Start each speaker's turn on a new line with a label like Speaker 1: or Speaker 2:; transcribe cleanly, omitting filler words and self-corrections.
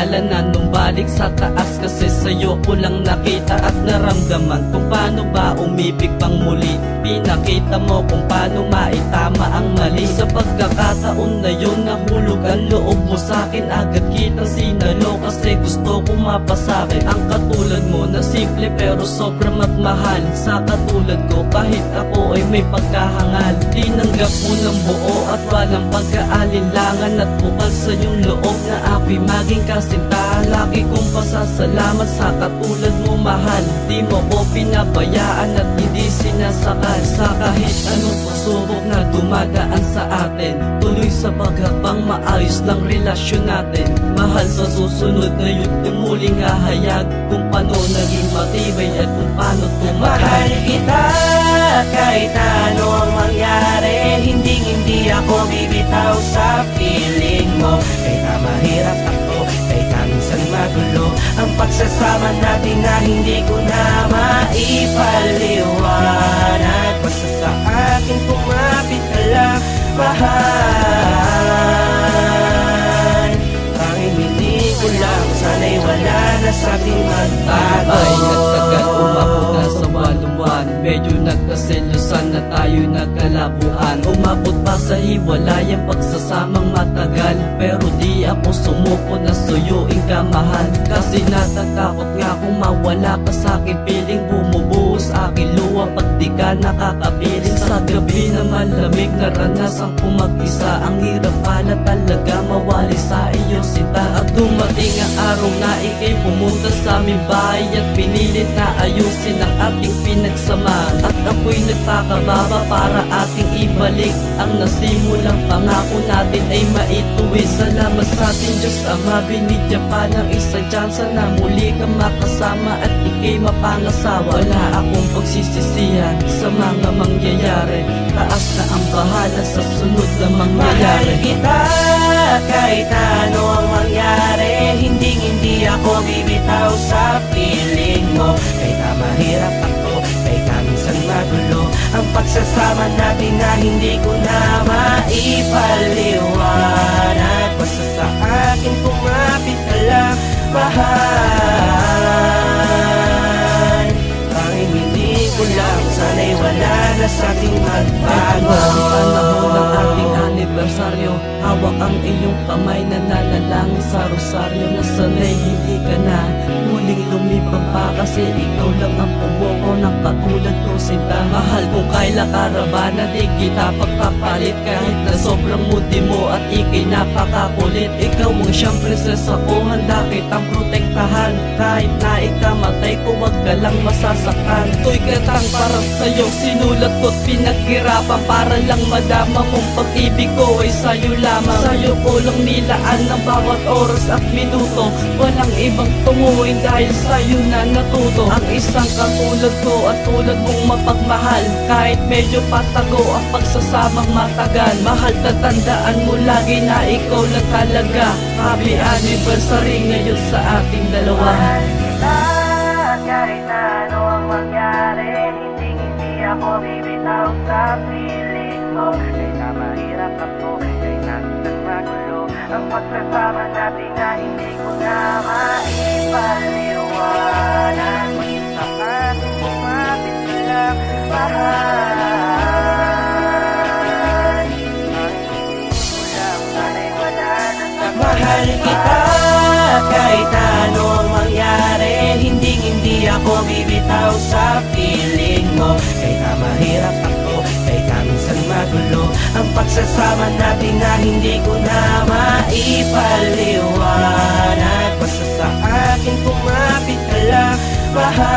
Speaker 1: akala na nung balik sa taas, kasi sa'yo ko lang nakita at naramdaman kung paano ba umibig pang muli. Pinakita mo kung paano maitama ang mali. Sa pagkakataon na yun, nahulog ang loob mo sa'kin. Agad kitang sinalo kasi gusto ko mapasakin ang katulad mo na simple pero sobrang magmahal. Sa katulad ko kahit ako ay may pagkahangal. Tinanggap mo ng buo at walang pagkaalinlangan, at bukal sa iyong loob na ako'y maging kasintahan. Lagi kong pasasalamat sa katulad mo mahal. Di mo ko pinabayaan at hindi sinasakal sa kahit anong pasubok na dumadaan sa atin. Tuloy sa paghapang maayos lang relasyon natin. Mahal, sa susunod na yun yung muling hahayag kung paano naging matibay at kung paano tumagal.
Speaker 2: Mahal kita kahit ano ang mangyari. Hindi ako bibitaw sa piling mo. Kahit na mahirap ako, kahit na minsan magulo ang pagsasama natin na hindi ko na maipaliwanag. Basta sa akin kumapit ka lang, mahal. Tanging hindi ko lang, sana'y wala na sa ating magbago.
Speaker 1: Tayo ay nagtagal, umabot na sa 8 buwan. Medyo nagkaselosan na tayo nagkalabuan. Umabot pa sa hiwalay ang pagsasamang matagal, pero di ako sumuko na suyuin ka mahal. Kasi natatakot nga kung mawala ka sa'kin. Piling bumubuo sa akin luha pag di ka nakakapiling. Sa gabi na malamig naranasan ko mag-isa. Ang hirap pala talaga mawali sa iyo sinta. At dumating ang araw na ikay pumunta sa aming bahay at pinilit na ayusin ang ating pinagsamahan. At ako'y nagpakababa para ating ibalik ang nasimulang pangako natin ay maituwi. Salamat sa ating Diyos Ama, binigyan pa ng isang tsansa na muli kang makasama at ikay mapangasawa. Wala akong pagsisisihan sa mga mangyayari. Taas na ang bahala sa sunod na mangyayari.
Speaker 2: Mahal kita kahit ano ang mangyari. Hindi ako bibitaw sa piling mo. Kahit na mahirap ako, kahit na minsan magulo ang pagsasama natin na hindi ko na maipaliwanag. Basta sa akin kumapit ka lang, mahal. Tanging hindi ko lang, sana'y wala na sa ating magbago.
Speaker 1: Panahon ng ating anibersaryo, hawak ang iyong kamay, nananalangin sa rosaryo. Nasanay hindi ka na muling lumipang pa, kasi ikaw lang ang pumoko ng katulad ko sinta. Mahal, kung kaila karabana di kita pagpapalit. Kahit na sobrang mudi mo at ikay napakakulit, ikaw ang siyang prinsesa ko, handa kitang protektahan. Kahit na ikamatay ko, wag ka lang masasaktan. To'y katang para sa'yo sinulat ko't pinaghirapan, para lang madama mong pag-ibig ko ay sa'yo lamang. Sa'yo ko lang nilaan ng bawat oras at minuto. Walang ibang tunguin dahil sa'yo na natuto. Ang isang katulad ko at tulad mong mapagmahal. Kahit medyo patago ang pagsasamang matagal. Mahal, tatandaan mo lagi na ikaw lang talaga. Happy anniversary ngayon sa ating dalawa.
Speaker 2: Mahal kita kahit ano ang mangyari. Hindi ako bibitaw sa piling mo. Kahit na mahirap ako, kahit na minsan magulo ang pagsasama natin na hindi ko na maipaliwanag. Basta sa atin kumapit ka lang, mahal. Hindi ko lang, sana'y wala na sa mahal kita kahit ano ang mangyari. Hindi ako bibitaw sa piling mo. Kahit na mahirap ako, kahit na minsan magulo ang pagsasama natin na hindi ko na maipaliwanag. Basta sa akin kumapit ka lang, mahal.